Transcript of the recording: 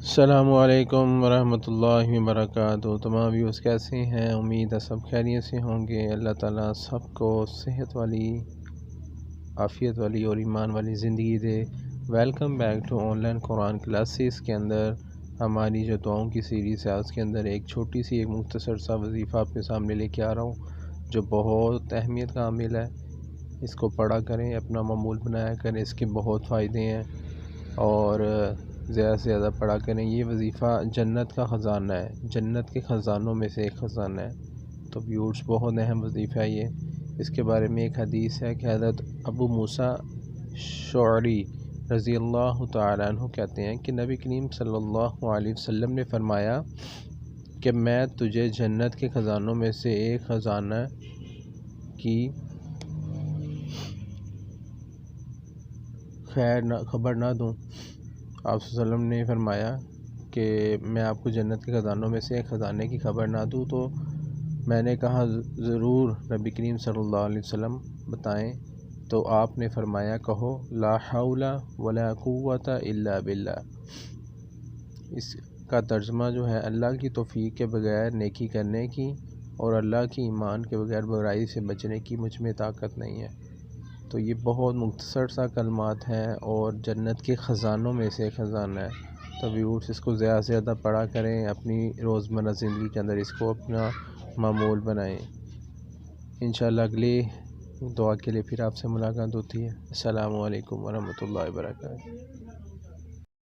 السلام علیکم ورحمۃ اللہ وبرکاتہ۔ تمام ویوز کیسے ہیں؟ امید ہے سب خیریت سے ہوں گے۔ اللہ تعالیٰ سب کو صحت والی، عافیت والی اور ایمان والی زندگی دے۔ Welcome back to online Quran classes کے اندر ہماری جو دعاؤں کی سیریز ہے، اس کے اندر ایک چھوٹی سی ایک مختصر سا وظیفہ آپ کے سامنے لے کے آ رہا ہوں جو بہت اہمیت کا حامل ہے۔ اس کو پڑھا کریں، اپنا معمول بنایا کریں، اس کے بہت فائدے ہیں اور زیادہ سے زیادہ پڑھا کریں۔ یہ وظیفہ جنت کا خزانہ ہے، جنت کے خزانوں میں سے ایک خزانہ ہے، تو ویورز بہت اہم وظیفہ ہے یہ۔ اس کے بارے میں ایک حدیث ہے کہ حضرت ابو موسیٰ شعری رضی اللہ تعالیٰ عنہ کہتے ہیں کہ نبی کریم صلی اللہ علیہ وسلم نے فرمایا کہ میں تجھے جنت کے خزانوں میں سے ایک خزانہ کی خبر نہ دوں۔ آپ صلی اللہ علیہ وسلم نے فرمایا کہ میں آپ کو جنت کے خزانوں میں سے ایک خزانے کی خبر نہ دوں، تو میں نے کہا ضرور نبی کریم صلی اللہ علیہ وسلم بتائیں، تو آپ نے فرمایا کہو لا حول ولا قوت الا باللہ۔ اس کا ترجمہ جو ہے اللہ کی توفیق کے بغیر نیکی کرنے کی اور اللہ کی ایمان کے بغیر برائی سے بچنے کی مجھ میں طاقت نہیں ہے۔ تو یہ بہت مختصر سا کلمات ہیں اور جنت کے خزانوں میں سے خزانہ ہے، تو ویورز اس کو زیادہ سے زیادہ پڑھا کریں، اپنی روزمرہ زندگی کے اندر اس کو اپنا معمول بنائیں۔ انشاءاللہ اگلی دعا کے لیے پھر آپ سے ملاقات ہوتی ہے۔ السلام علیکم ورحمۃ اللہ وبرکاتہ۔